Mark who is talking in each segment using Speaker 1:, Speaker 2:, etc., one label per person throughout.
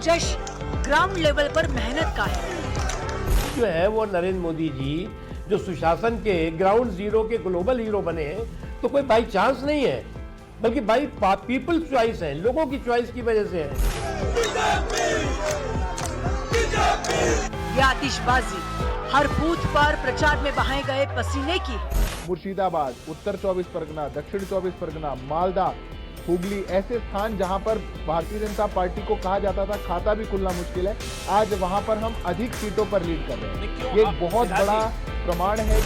Speaker 1: जश्न ground level पर मेहनत का है।
Speaker 2: जो है वो नरेंद्र मोदी जी जो सुशासन के ग्राउंड जीरो के ग्लोबल हीरो बने हैं, तो कोई बाई चांस नहीं है, बल्कि बाई पीपल्स चॉइस है, लोगों की चॉइस की वजह से है।
Speaker 1: ये आतिशबाजी हर बूथ पर प्रचार में बहाए गए पसीने की है।
Speaker 3: मुर्शिदाबाद, उत्तर 24 परगना, दक्षिण 24 परगना, मालदा, हुगली, ऐसे स्थान जहां पर भारतीय जनता पार्टी को कहा जाता था खाता भी खुलना मुश्किल है, आज वहां पर हम अधिक सीटों पर लीड कर रहे हैं। ये एक बहुत बड़ा प्रमाण है।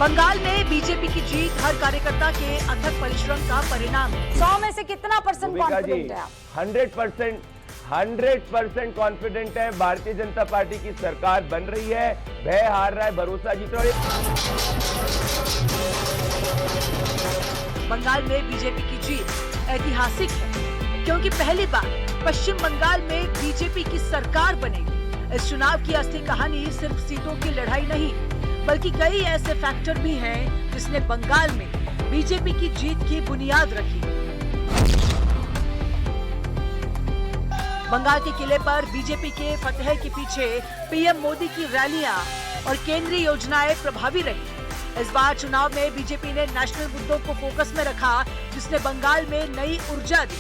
Speaker 1: बंगाल में बीजेपी की जीत हर कार्यकर्ता के अथक परिश्रम का परिणाम है।
Speaker 4: 100 में से कितना परसेंट कॉन्फिडेंट है आप?
Speaker 5: 100% कॉन्फिडेंट है। भारतीय जनता पार्टी की सरकार बन रही है, भय हार रहा है, भरोसा जीत रहा है।
Speaker 1: बंगाल में बीजेपी की जीत ऐतिहासिक है, क्योंकि पहली बार पश्चिम बंगाल में बीजेपी की सरकार बनेगी। इस चुनाव की असली कहानी सिर्फ सीटों की लड़ाई नहीं, बल्कि कई ऐसे फैक्टर भी हैं जिसने बंगाल में बीजेपी की जीत की बुनियाद रखी। बंगाल के किले पर बीजेपी के फतह के पीछे पीएम मोदी की रैलियां और केंद्रीय योजनाएं प्रभावी रही। इस बार चुनाव में बीजेपी ने नेशनल मुद्दों को फोकस में रखा, जिसने बंगाल में नई ऊर्जा दी।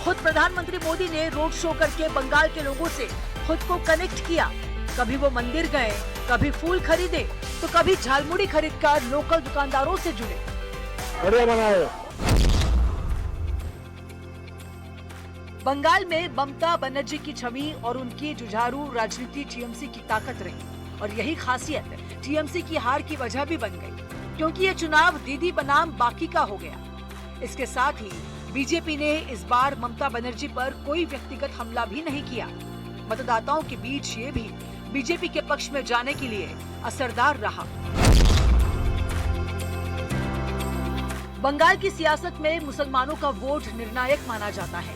Speaker 1: खुद प्रधानमंत्री मोदी ने रोड शो करके बंगाल के लोगों से खुद को कनेक्ट किया। कभी वो मंदिर गए, कभी फूल खरीदे, तो कभी झालमुड़ी खरीदकर लोकल दुकानदारों से जुड़े।
Speaker 3: बढ़िया बनाए।
Speaker 1: बंगाल में ममता बनर्जी की छवि और उनकी जुझारू राजनीति टीएमसी की ताकत रही, और यही खासियत टीएमसी की हार की वजह भी बन गई, क्योंकि ये चुनाव दीदी बनाम बाकी का हो गया। इसके साथ ही बीजेपी ने इस बार ममता बनर्जी पर कोई व्यक्तिगत हमला भी नहीं किया। मतदाताओं के बीच ये भी बीजेपी के पक्ष में जाने के लिए असरदार रहा। बंगाल की सियासत में मुसलमानों का वोट निर्णायक माना जाता है,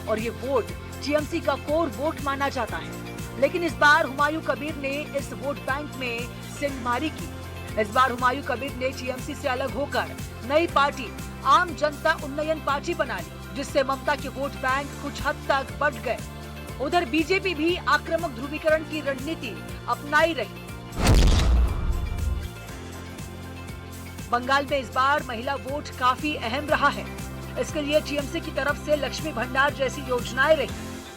Speaker 1: और ये वोट टीएमसी का कोर वोट माना जाता है। लेकिन इस बार हुमायूं कबीर ने इस वोट बैंक में सिंहमारी की। इस बार हुमायूं कबीर ने टीएमसी से अलग होकर नई पार्टी आम जनता उन्नयन पार्टी बना ली, जिससे ममता के वोट बैंक कुछ हद तक बढ़ गए। उधर बीजेपी भी आक्रामक ध्रुवीकरण की रणनीति अपनाई रही। बंगाल में इस बार महिला वोट काफी अहम रहा है। इसके लिए टीएमसी की तरफ से लक्ष्मी भंडार जैसी योजनाएं रही,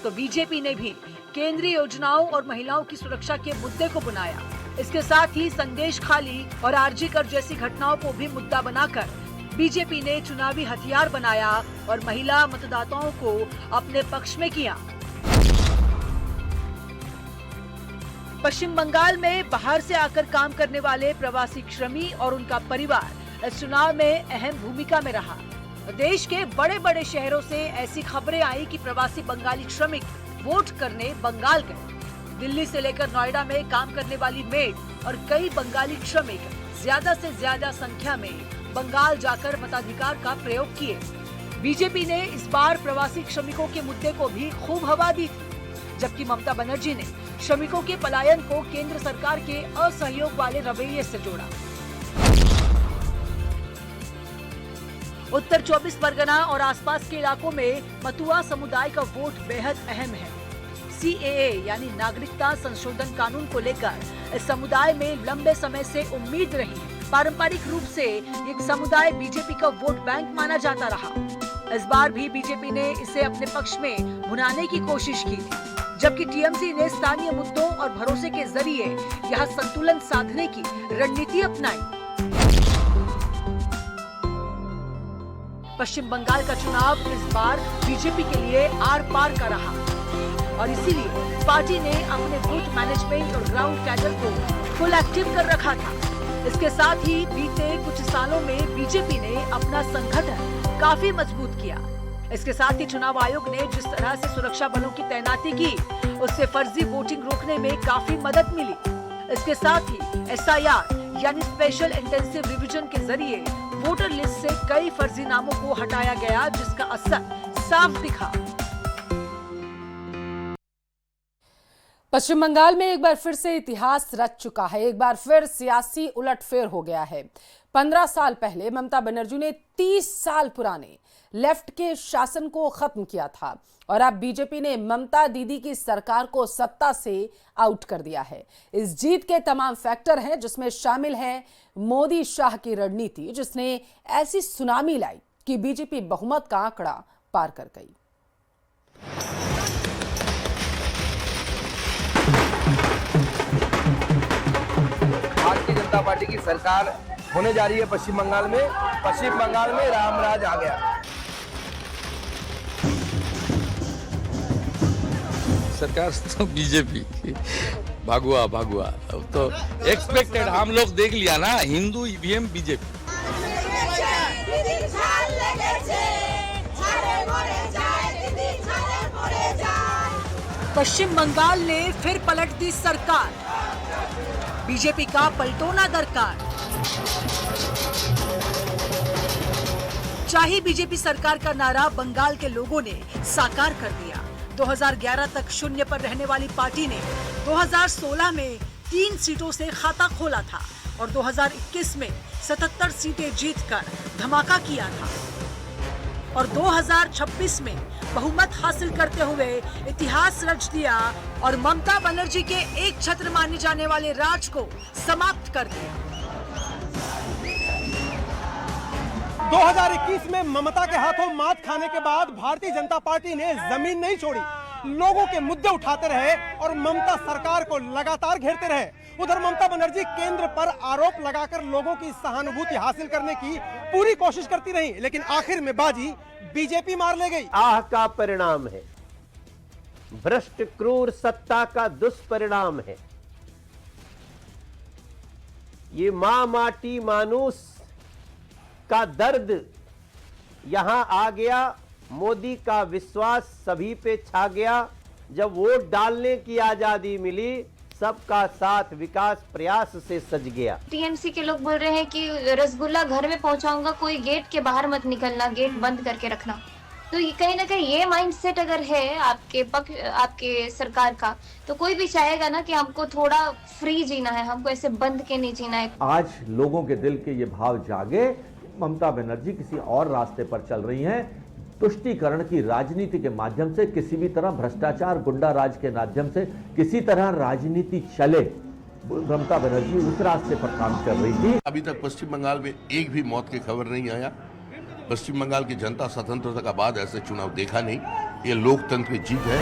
Speaker 1: तो बीजेपी ने भी केंद्रीय योजनाओं और महिलाओं की सुरक्षा के मुद्दे को बुलाया। इसके साथ ही संदेश खाली और आरजीकर जैसी घटनाओं को भी मुद्दा बनाकर बीजेपी ने चुनावी हथियार बनाया और महिला मतदाताओं को अपने पक्ष में किया। पश्चिम बंगाल में बाहर से आकर काम करने वाले प्रवासी श्रमिक और उनका परिवार इस चुनाव में अहम भूमिका में रहा। देश के बड़े बड़े शहरों से ऐसी खबरें आई कि प्रवासी बंगाली श्रमिक वोट करने बंगाल गए। दिल्ली से लेकर नोएडा में काम करने वाली मेड और कई बंगाली श्रमिक ज्यादा से ज्यादा संख्या में बंगाल जाकर मताधिकार का प्रयोग किए। बीजेपी ने इस बार प्रवासी श्रमिकों के मुद्दे को भी खूब हवा दी थी, जबकि ममता बनर्जी ने श्रमिकों के पलायन को केंद्र सरकार के असहयोग वाले रवैये से जोड़ा। उत्तर 24 परगना और आसपास के इलाकों में मतुआ समुदाय का वोट बेहद अहम है। सीएए यानी नागरिकता संशोधन कानून को लेकर इस समुदाय में लंबे समय से उम्मीद रही है। पारंपरिक रूप से ये समुदाय बीजेपी का वोट बैंक माना जाता रहा। इस बार भी बीजेपी ने इसे अपने पक्ष में भुनाने की कोशिश की थी, जबकि टीएमसी ने स्थानीय मुद्दों और भरोसे के जरिए यहाँ संतुलन साधने की रणनीति अपनाई। पश्चिम बंगाल का चुनाव इस बार बीजेपी के लिए आर पार का रहा, और इसीलिए पार्टी ने अपने बूथ मैनेजमेंट और ग्राउंड कैडर को फुल एक्टिव कर रखा था। इसके साथ ही बीते कुछ सालों में बीजेपी ने अपना संगठन काफी मजबूत किया। इसके साथ ही चुनाव आयोग ने जिस तरह से सुरक्षा बलों की तैनाती की, उससे फर्जी वोटिंग रोकने में काफी मदद मिली। इसके साथ ही एसआईआर यानी स्पेशल इंटेंसिव रिवीजन के जरिए वोटर लिस्ट से कई फर्जी नामों को हटाया गया, जिसका असर साफ दिखा।
Speaker 6: पश्चिम बंगाल में एक बार फिर से इतिहास रच चुका है। एक बार फिर सियासी उलटफेर हो गया है। 15 साल पहले ममता बनर्जी ने 30 साल पुराने लेफ्ट के शासन को खत्म किया था और अब बीजेपी ने ममता दीदी की सरकार को सत्ता से आउट कर दिया है। इस जीत के तमाम फैक्टर हैं, जिसमें शामिल है मोदी शाह की रणनीति, जिसने ऐसी सुनामी लाई कि बीजेपी बहुमत का आंकड़ा पार कर गई।
Speaker 5: भारतीय जनता पार्टी की सरकार होने जा रही है पश्चिम बंगाल में। पश्चिम बंगाल में रामराज आ गया।
Speaker 7: सरकार तो बीजेपी भागुआ अब तो एक्सपेक्टेड, हम लोग देख लिया ना, हिंदू ईवीएम बीजेपी।
Speaker 1: पश्चिम बंगाल ने फिर पलट दी सरकार, बीजेपी का पलटोना दरकार। चाहे बीजेपी सरकार का नारा बंगाल के लोगों ने साकार कर दिया। 2011 तक शून्य पर रहने वाली पार्टी ने 2016 में 3 सीटों से खाता खोला था और 2021 में 77 सीटें जीतकर धमाका किया था और 2026 में बहुमत हासिल करते हुए इतिहास रच दिया और ममता बनर्जी के एक छत्र माने जाने वाले राज को समाप्त कर दिया।
Speaker 8: 2021 में ममता के हाथों मात खाने के बाद भारतीय जनता पार्टी ने जमीन नहीं छोड़ी, लोगों के मुद्दे उठाते रहे और ममता सरकार को लगातार घेरते रहे। उधर ममता बनर्जी केंद्र पर आरोप लगाकर लोगों की सहानुभूति हासिल करने की पूरी कोशिश करती रही, लेकिन आखिर में बाजी बीजेपी मार ले गई।
Speaker 2: आह का परिणाम है, भ्रष्ट क्रूर सत्ता का दुष्परिणाम है। ये मां माटी मानूस का दर्द यहां आ गया। मोदी का विश्वास सभी पे छा गया। जब वोट डालने की आजादी मिली, सबका साथ विकास प्रयास से सज गया।
Speaker 9: टीएमसी के लोग बोल रहे हैं कि रसगुल्ला घर में पहुंचाऊंगा, कोई गेट के बाहर मत निकलना, गेट बंद करके रखना। तो ये कहीं ना कहीं ये माइंडसेट अगर है आपके सरकार का, तो कोई भी चाहेगा ना कि हमको थोड़ा फ्री जीना है, हमको ऐसे बंद के नहीं जीना है।
Speaker 10: आज लोगों के दिल के ये भाव जागे, ममता बनर्जी किसी और रास्ते पर चल रही हैं। तुष्टीकरण की राजनीति के माध्यम से, किसी भी तरह भ्रष्टाचार गुंडा राज के माध्यम से किसी तरह राजनीति चले, ममता बनर्जी उस रास्ते पर काम कर रही थी।
Speaker 11: अभी तक पश्चिम बंगाल में एक भी मौत की खबर नहीं आया। पश्चिम बंगाल की जनता स्वतंत्रता का बाद ऐसे चुनाव देखा नहीं। ये लोकतंत्र की जीत है।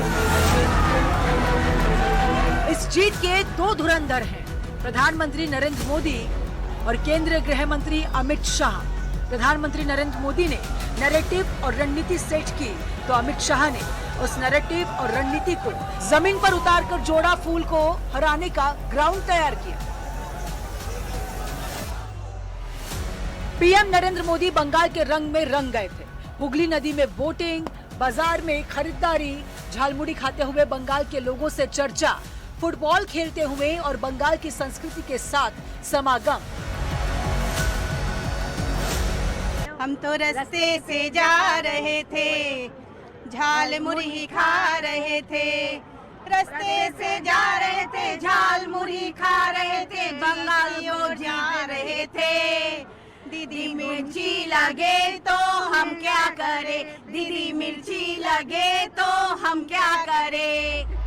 Speaker 1: इस जीत के 2 धुरंधर हैं, प्रधानमंत्री नरेंद्र मोदी और केंद्रीय गृह मंत्री अमित शाह। प्रधानमंत्री नरेंद्र मोदी ने नैरेटिव और रणनीति सेट की, तो अमित शाह ने उस नैरेटिव और रणनीति को जमीन पर उतारकर जोड़ा फूल को हराने का ग्राउंड तैयार किया। पीएम नरेंद्र मोदी बंगाल के रंग में रंग गए थे। हुगली नदी में बोटिंग, बाजार में खरीदारी, झालमुड़ी खाते हुए बंगाल के लोगों से चर्चा, फुटबॉल खेलते हुए और बंगाल की संस्कृति के साथ समागम।
Speaker 12: हम तो रास्ते से जा रहे थे, झाल मुरही खा रहे थे, रास्ते से जा रहे थे, झाल मुरही खा रहे थे, बंगालियों जा रहे थे। दीदी मिर्ची लगे तो हम क्या करें, दीदी मिर्ची लगे तो हम क्या करें।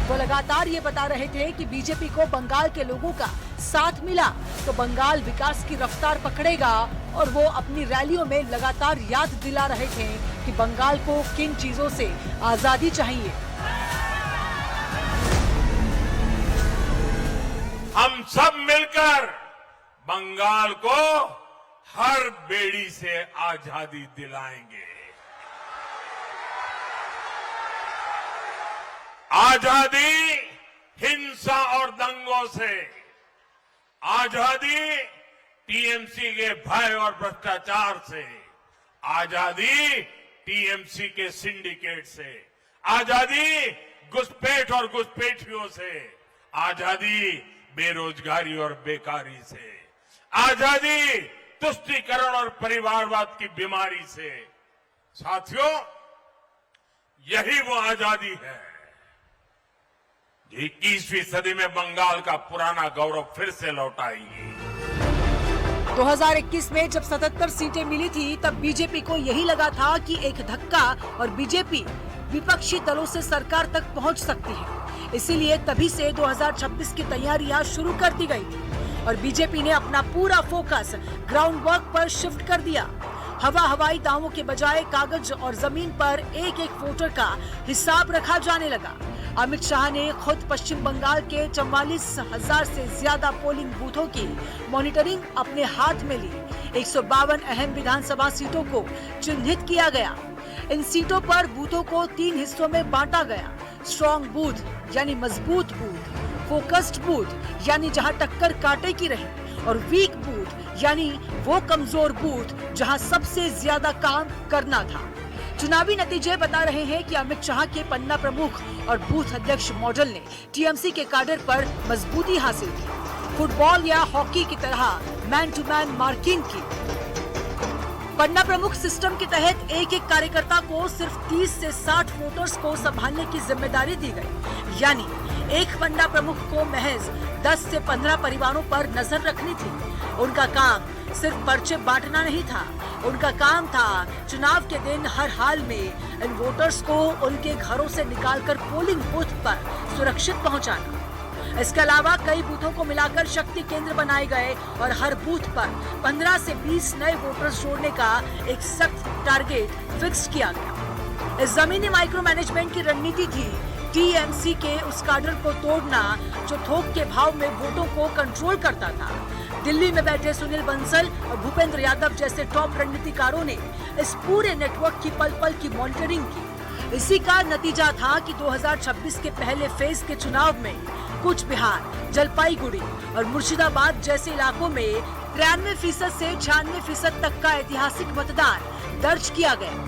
Speaker 1: वो लगातार ये बता रहे थे कि बीजेपी को बंगाल के लोगों का साथ मिला तो बंगाल विकास की रफ्तार पकड़ेगा और वो अपनी रैलियों में लगातार याद दिला रहे थे कि बंगाल को किन चीजों से आजादी चाहिए।
Speaker 13: हम सब मिलकर बंगाल को हर बेड़ी से आजादी दिलाएंगे। आजादी हिंसा और दंगों से, आजादी टीएमसी के भय और भ्रष्टाचार से, आजादी टीएमसी के सिंडिकेट से, आजादी घुसपैठ और घुसपैठियों से, आजादी बेरोजगारी और बेकारी से, आजादी तुष्टीकरण और परिवारवाद की बीमारी से। साथियों, यही वो आजादी है 21वीं सदी में बंगाल का पुराना गौरव फिर से लौटाएगी।
Speaker 1: 2021 में जब 77 सीटें मिली थी तब बीजेपी को यही लगा था कि एक धक्का और बीजेपी विपक्षी दलों से सरकार तक पहुंच सकती है। इसीलिए तभी से 2026 की तैयारियां शुरू कर दी गई थी और बीजेपी ने अपना पूरा फोकस ग्राउंड वर्क पर शिफ्ट कर दिया। हवाई दावों के बजाय कागज और जमीन पर एक एक वोटर का हिसाब रखा जाने लगा। अमित शाह ने खुद पश्चिम बंगाल के 44,000 से ज्यादा पोलिंग बूथों की मॉनिटरिंग अपने हाथ में ली। 152 अहम विधानसभा सीटों को चिन्हित किया गया। इन सीटों पर बूथों को 3 हिस्सों में बांटा गया। स्ट्रॉन्ग बूथ यानी मजबूत बूथ, फोकस्ड बूथ यानी जहां टक्कर कांटे की रहे, और वीक बूथ यानी वो कमजोर बूथ जहां सबसे ज्यादा काम करना था। चुनावी नतीजे बता रहे हैं कि अमित शाह के पन्ना प्रमुख और बूथ अध्यक्ष मॉडल ने टीएमसी के कैडर पर मजबूती हासिल की। फुटबॉल या हॉकी की तरह मैन टू मैन मार्किंग की। पन्ना प्रमुख सिस्टम के तहत एक एक कार्यकर्ता को सिर्फ 30 से 60 वोटर्स को संभालने की जिम्मेदारी दी गई। यानी एक पन्ना प्रमुख को महज 10 से 15 परिवारों पर नजर रखनी थी। उनका काम सिर्फ पर्चे बांटना नहीं था, उनका काम था चुनाव के दिन हर हाल में इन वोटर्स को उनके घरों से निकालकर पोलिंग बूथ पर सुरक्षित पहुंचाना। इसके अलावा कई बूथों को मिलाकर शक्ति केंद्र बनाए गए और हर बूथ पर 15 से 20 नए वोटर्स जोड़ने का एक सख्त टारगेट फिक्स किया गया। इस जमीनी माइक्रो मैनेजमेंट की रणनीति थी टीएमसी के उस काडर को तोड़ना जो थोक के भाव में वोटों को कंट्रोल करता था। दिल्ली में बैठे सुनील बंसल और भूपेंद्र यादव जैसे टॉप रणनीतिकारों ने इस पूरे नेटवर्क की पल पल की मॉनिटरिंग की। इसी का नतीजा था कि 2026 के पहले फेज के चुनाव में कूच बिहार, जलपाईगुड़ी और मुर्शिदाबाद जैसे इलाकों में 93% से 96% तक का ऐतिहासिक मतदान दर्ज किया गया।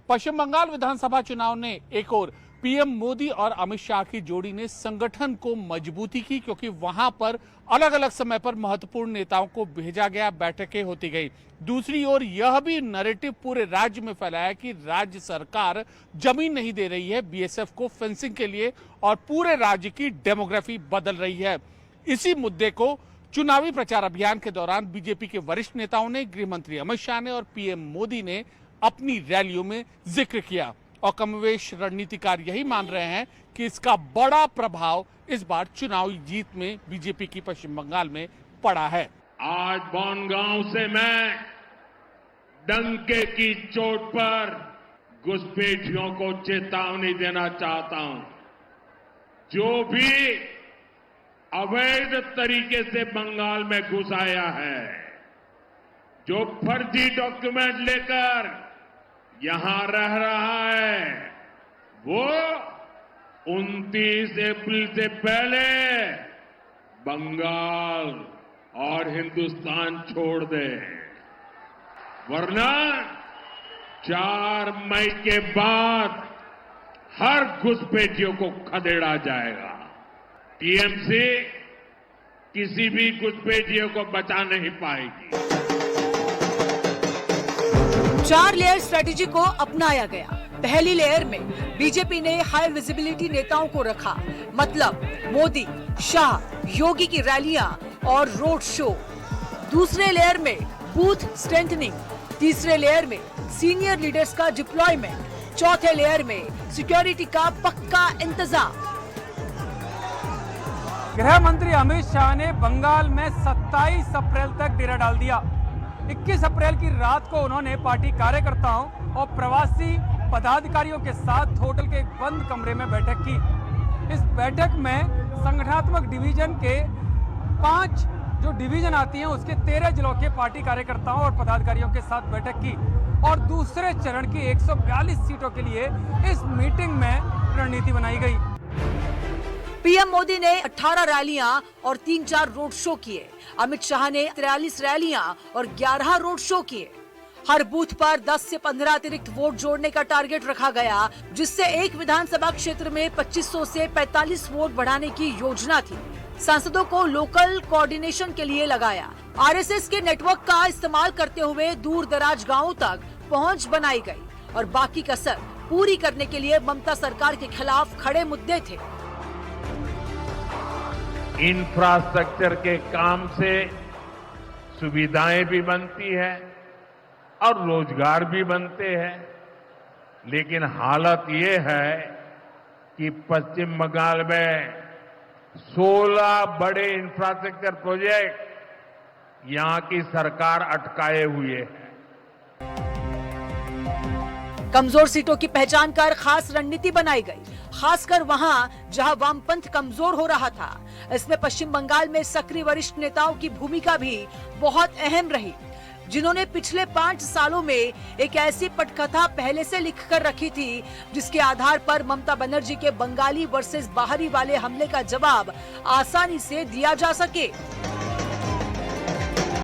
Speaker 14: पश्चिम बंगाल विधानसभा चुनाव ने एक और पीएम मोदी और अमित शाह की जोड़ी ने संगठन को मजबूती की, क्योंकि वहां पर अलग अलग समय पर महत्वपूर्ण नेताओं को भेजा गया, बैठकें होती गई। दूसरी ओर यह भी नैरेटिव पूरे राज्य में फैलाया कि राज्य सरकार जमीन नहीं दे रही है बीएसएफ को फेंसिंग के लिए और पूरे राज्य की डेमोग्राफी बदल रही है। इसी मुद्दे को चुनावी प्रचार अभियान के दौरान बीजेपी के वरिष्ठ नेताओं ने, गृह मंत्री अमित शाह ने और पीएम मोदी ने अपनी रैलियों में जिक्र किया और कमोवेश रणनीतिकार यही मान रहे हैं कि इसका बड़ा प्रभाव इस बार चुनावी जीत में बीजेपी की पश्चिम बंगाल में पड़ा है।
Speaker 13: आज बनगांव से मैं डंके की चोट पर घुसपैठियों को चेतावनी देना चाहता हूं। जो भी अवैध तरीके से बंगाल में घुस आया है, जो फर्जी डॉक्यूमेंट लेकर यहां रह रहा है, वो 29 अप्रैल से पहले बंगाल और हिंदुस्तान छोड़ दे, वरना 4 मई के बाद हर घुसपैठियों को खदेड़ा जाएगा। टीएमसी किसी भी घुसपैठियों को बचा नहीं पाएगी।
Speaker 1: 4 लेयर स्ट्रेटेजी को अपनाया गया। पहली लेयर में बीजेपी ने हाई विजिबिलिटी नेताओं को रखा, मतलब मोदी, शाह, योगी की रैलियां और रोड शो। दूसरे लेयर में बूथ स्ट्रेंथनिंग, तीसरे लेयर में सीनियर लीडर्स का डिप्लॉयमेंट, चौथे लेयर में सिक्योरिटी का पक्का इंतजाम।
Speaker 15: गृह मंत्री अमित शाह ने बंगाल में 27 अप्रैल तक डेरा डाल दिया। 21 अप्रैल की रात को उन्होंने पार्टी कार्यकर्ताओं और प्रवासी पदाधिकारियों के साथ होटल के एक बंद कमरे में बैठक की। इस बैठक में संगठनात्मक डिवीजन के 5 जो डिवीजन आती हैं उसके 13 जिलों के पार्टी कार्यकर्ताओं और पदाधिकारियों के साथ बैठक की और दूसरे चरण की 142 सीटों के लिए इस मीटिंग में रणनीति बनाई गई।
Speaker 1: पीएम मोदी ने 18 रैलियां और 3-4 रोड शो किए। अमित शाह ने 43 रैलियां और 11 रोड शो किए। हर बूथ पर 10 से 15 अतिरिक्त वोट जोड़ने का टारगेट रखा गया, जिससे एक विधानसभा क्षेत्र में 2500 से 45 वोट बढ़ाने की योजना थी। सांसदों को लोकल कोऑर्डिनेशन के लिए लगाया। आरएसएस के नेटवर्क का इस्तेमाल करते हुए दूर दराज गाँवों तक पहुँच बनाई गई और बाकी कसर पूरी करने के लिए ममता सरकार के खिलाफ खड़े मुद्दे थे।
Speaker 13: इंफ्रास्ट्रक्चर के काम से सुविधाएं भी बनती है और रोजगार भी बनते हैं। लेकिन हालत ये है कि पश्चिम बंगाल में 16 बड़े इंफ्रास्ट्रक्चर प्रोजेक्ट यहां की सरकार अटकाए हुए है।
Speaker 1: कमजोर सीटों की पहचान कर खास रणनीति बनाई गई, खासकर वहां जहां वामपंथ कमजोर हो रहा था। इसमें पश्चिम बंगाल में सक्रिय वरिष्ठ नेताओं की भूमिका भी बहुत अहम रही, जिन्होंने पिछले 5 सालों में एक ऐसी पटकथा पहले से लिख कर रखी थी जिसके आधार पर ममता बनर्जी के बंगाली वर्सेस बाहरी वाले हमले का जवाब आसानी से दिया जा सके।